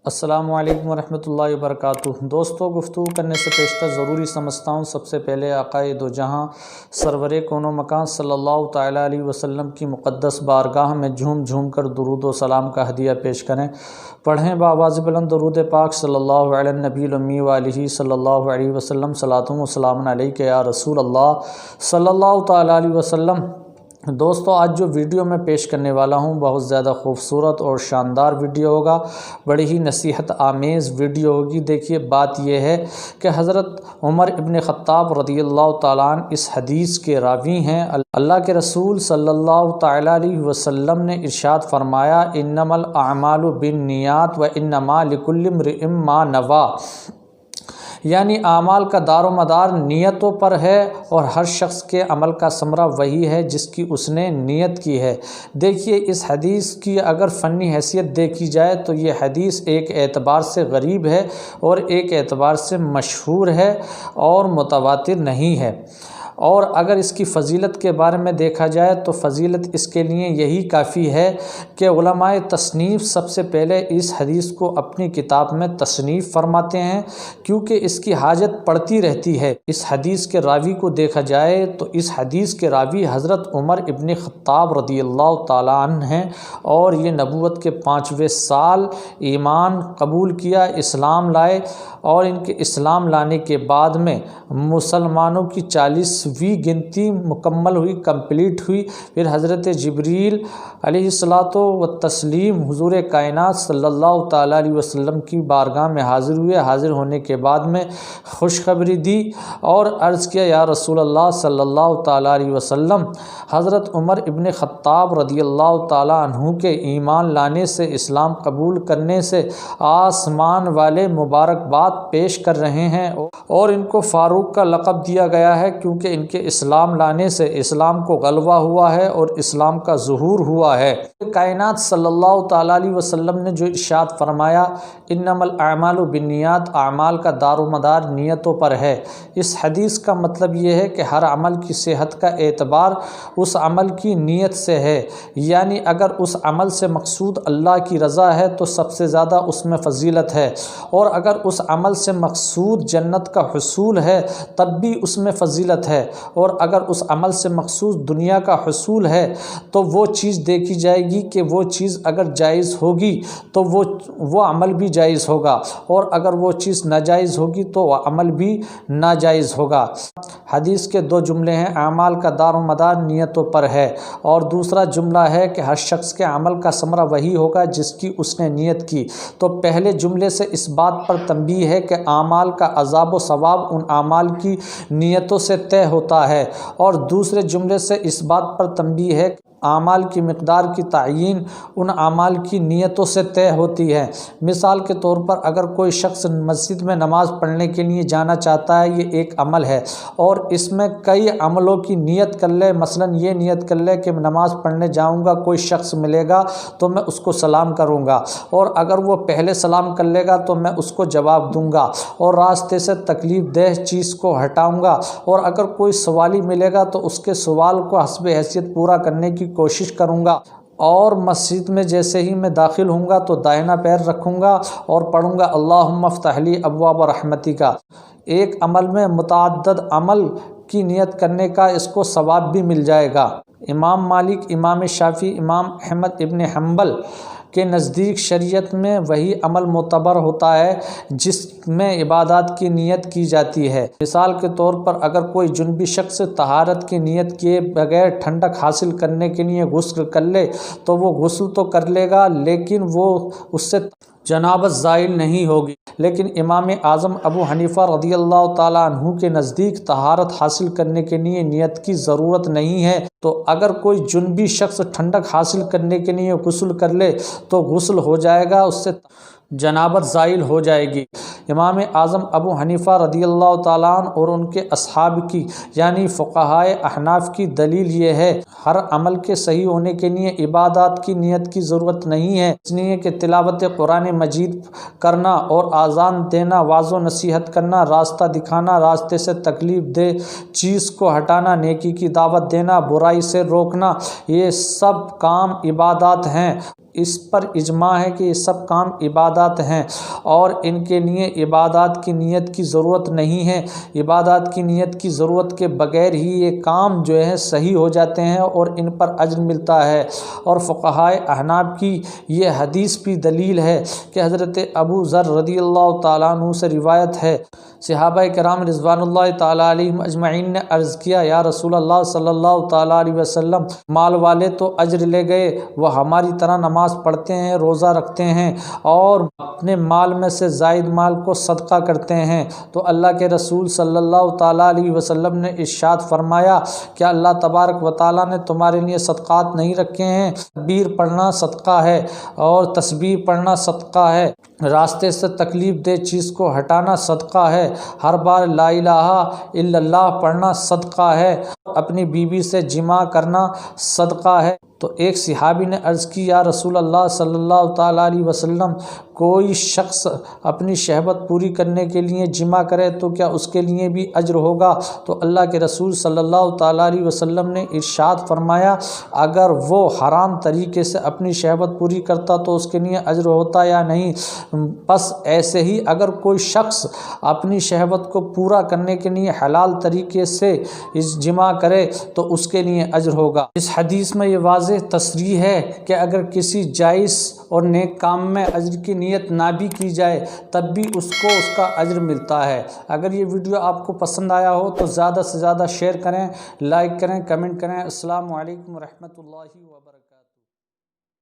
السلام علیکم ورحمۃ اللہ وبرکاتہ۔ دوستو، گفتگو کرنے سے پیشتر ضروری سمجھتا ہوں سب سے پہلے آقائے دو جہاں سرور کون و مکان صلی اللہ تعالیٰ علیہ وسلم کی مقدس بارگاہ میں جھوم جھوم کر درود و سلام کا ہدیہ پیش کریں۔ پڑھیں بآواز بلند درود پاک صلی اللہ علیہ النبی الامی وآلہ صلی اللہ علیہ وسلم، صلاۃ و سلام علیک یا رسول اللہ صلی اللہ تعالیٰ علیہ وسلم۔ دوستو، آج جو ویڈیو میں پیش کرنے والا ہوں بہت زیادہ خوبصورت اور شاندار ویڈیو ہوگا، بڑی ہی نصیحت آمیز ویڈیو ہوگی۔ دیکھیے، بات یہ ہے کہ حضرت عمر ابن خطاب رضی اللہ تعالیٰ عنہ اس حدیث کے راوی ہیں۔ اللہ کے رسول صلی اللہ تعالیٰ علیہ وسلم نے ارشاد فرمایا، انما الاعمال بالنیات وانما لکل امرئ ما نویٰ، یعنی اعمال کا دارومدار نیتوں پر ہے اور ہر شخص کے عمل کا ثمرہ وہی ہے جس کی اس نے نیت کی ہے۔ دیکھیے، اس حدیث کی اگر فنی حیثیت دیکھی جائے تو یہ حدیث ایک اعتبار سے غریب ہے اور ایک اعتبار سے مشہور ہے اور متواتر نہیں ہے۔ اور اگر اس کی فضیلت کے بارے میں دیکھا جائے تو فضیلت اس کے لیے یہی کافی ہے کہ علماء تصنیف سب سے پہلے اس حدیث کو اپنی کتاب میں تصنیف فرماتے ہیں، کیونکہ اس کی حاجت پڑتی رہتی ہے۔ اس حدیث کے راوی کو دیکھا جائے تو اس حدیث کے راوی حضرت عمر ابن خطاب رضی اللہ تعالیٰ عنہ ہیں، اور یہ نبوت کے 5ویں سال ایمان قبول کیا، اسلام لائے، اور ان کے اسلام لانے کے بعد میں مسلمانوں کی 40ویں گنتی مکمل ہوئی، کمپلیٹ ہوئی۔ پھر حضرت جبریل علیہ الصلاۃ والتسلیم حضور کائنات صلی اللہ تعالیٰ علیہ وسلم کی بارگاہ میں حاضر ہوئے۔ حاضر ہونے کے بعد میں خوشخبری دی اور عرض کیا، یا رسول اللہ صلی اللہ تعالیٰ علیہ وسلم، حضرت عمر ابن خطاب رضی اللہ تعالیٰ عنہ کے ایمان لانے سے، اسلام قبول کرنے سے آسمان والے مبارکباد پیش کر رہے ہیں، اور ان کو فاروق کا لقب دیا گیا ہے کیونکہ ان کے اسلام لانے سے اسلام کو غلبہ ہوا ہے اور اسلام کا ظہور ہوا ہے۔ کائنات صلی اللہ تعالیٰ علیہ وسلم نے جو ارشاد فرمایا، انما الاعمال بالنیات، اعمال کا دارومدار نیتوں پر ہے، اس حدیث کا مطلب یہ ہے کہ ہر عمل کی صحت کا اعتبار اس عمل کی نیت سے ہے، یعنی اگر اس عمل سے مقصود اللہ کی رضا ہے تو سب سے زیادہ اس میں فضیلت ہے، اور اگر اس عمل سے مقصود جنت کا حصول ہے تب بھی اس میں فضیلت ہے، اور اگر اس عمل سے مقصود دنیا کا حصول ہے تو وہ چیز دیکھی جائے گی کہ وہ چیز اگر جائز ہوگی تو وہ عمل بھی جائز ہوگا، اور اگر وہ چیز ناجائز ہوگی تو وہ عمل بھی ناجائز ہوگا۔ حدیث کے 2 جملے ہیں، اعمال کا دارومدار نیتوں پر ہے، اور دوسرا جملہ ہے کہ ہر شخص کے عمل کا ثمرہ وہی ہوگا جس کی اس نے نیت کی۔ تو پہلے جملے سے اس بات پر تنبیہ ہے کہ اعمال کا عذاب و ثواب ان اعمال کی نیتوں سے طے ہوتا ہے، اور دوسرے جملے سے اس بات پر تنبیہ ہے کہ اعمال کی مقدار کی تعیین ان اعمال کی نیتوں سے طے ہوتی ہے۔ مثال کے طور پر اگر کوئی شخص مسجد میں نماز پڑھنے کے لیے جانا چاہتا ہے، یہ ایک عمل ہے، اور اس میں کئی عملوں کی نیت کر لے، مثلا یہ نیت کر لے کہ نماز پڑھنے جاؤں گا، کوئی شخص ملے گا تو میں اس کو سلام کروں گا، اور اگر وہ پہلے سلام کر لے گا تو میں اس کو جواب دوں گا اور راستے سے تکلیف دہ چیز کو ہٹاؤں گا، اور اگر کوئی سوالی ملے گا تو اس کے سوال کو حسب حیثیت پورا کرنے کی کوشش کروں گا، اور مسجد میں جیسے ہی میں داخل ہوں گا تو دائنا پیر رکھوں گا اور پڑھوں گا اللہم افتح لی ابواب رحمتک۔ ایک عمل میں متعدد عمل کی نیت کرنے کا اس کو ثواب بھی مل جائے گا۔ امام مالک، امام شافعی، امام احمد ابن حنبل کے نزدیک شریعت میں وہی عمل معتبر ہوتا ہے جس میں عبادات کی نیت کی جاتی ہے۔ مثال کے طور پر اگر کوئی جنبی شخص طہارت کی نیت کیے بغیر ٹھنڈک حاصل کرنے کے لیے غسل کر لے تو وہ غسل تو کر لے گا، لیکن وہ اس سے جنابت زائل نہیں ہوگی۔ لیکن امام اعظم ابو حنیفہ رضی اللہ تعالیٰ عنہ کے نزدیک طہارت حاصل کرنے کے لیے نیت کی ضرورت نہیں ہے، تو اگر کوئی جنبی شخص ٹھنڈک حاصل کرنے کے لیے غسل کر لے تو غسل ہو جائے گا، اس سے جنابت زائل ہو جائے گی۔ امام اعظم ابو حنیفہ رضی اللہ تعالیٰ عنہ اور ان کے اصحاب کی یعنی فقہائے احناف کی دلیل یہ ہے، ہر عمل کے صحیح ہونے کے لیے عبادات کی نیت کی ضرورت نہیں ہے، اس لیے کہ تلاوت قرآن مجید کرنا اور اذان دینا، واعظ و نصیحت کرنا، راستہ دکھانا، راستے سے تکلیف دہ چیز کو ہٹانا، نیکی کی دعوت دینا، برائی سے روکنا، یہ سب کام عبادات ہیں، اس پر اجماع ہے کہ یہ سب کام عبادات ہیں اور ان کے لیے عبادات کی نیت کی ضرورت نہیں ہے۔ عبادات کی نیت کی ضرورت کے بغیر ہی یہ کام جو ہے صحیح ہو جاتے ہیں اور ان پر اجر ملتا ہے۔ اور فقہائے احناف کی یہ حدیث بھی دلیل ہے کہ حضرت ابو ذر رضی اللہ تعالیٰ عنہ سے روایت ہے، صحابہ کرام رضوان اللہ تعالیٰ علیہم اجمعین نے عرض کیا، یا رسول اللہ صلی اللہ تعالیٰ علیہ وسلم، مال والے تو اجر لے گئے، وہ ہماری طرح نماز پڑھتے ہیں، روزہ رکھتے ہیں اور اپنے مال میں سے زائد مال کو صدقہ کرتے ہیں۔ تو اللہ کے رسول صلی اللہ تعالیٰ علیہ وسلم نے ارشاد فرمایا، کیا اللہ تبارک و تعالیٰ نے تمہارے لیے صدقات نہیں رکھے ہیں؟ تکبیر پڑھنا صدقہ ہے اور تسبیح پڑھنا صدقہ ہے، راستے سے تکلیف دہ چیز کو ہٹانا صدقہ ہے، ہر بار لا الہ الا اللہ پڑھنا صدقہ ہے، اپنی بیوی سے جماع کرنا صدقہ ہے۔ تو ایک صحابی نے عرض کی، یا رسول اللہ صلی اللہ تعالیٰ علیہ وسلم، کوئی شخص اپنی شہوت پوری کرنے کے لیے جماع کرے تو کیا اس کے لیے بھی اجر ہوگا؟ تو اللہ کے رسول صلی اللہ تعالیٰ علیہ وسلم نے ارشاد فرمایا، اگر وہ حرام طریقے سے اپنی شہوت پوری کرتا تو اس کے لیے اجر ہوتا یا نہیں؟ بس ایسے ہی اگر کوئی شخص اپنی شہوت کو پورا کرنے کے لیے حلال طریقے سے جماع کرے تو اس کے لیے اجر ہوگا۔ اس حدیث میں یہ واضح تصریح ہے کہ اگر کسی جائز اور نیک کام میں اجر کی نیت نہ بھی کی جائے تب بھی اس کو اس کا اجر ملتا ہے۔ اگر یہ ویڈیو آپ کو پسند آیا ہو تو زیادہ سے زیادہ شیئر کریں، لائک کریں، کمنٹ کریں۔ السلام علیکم ورحمۃ اللہ وبرکاتہ۔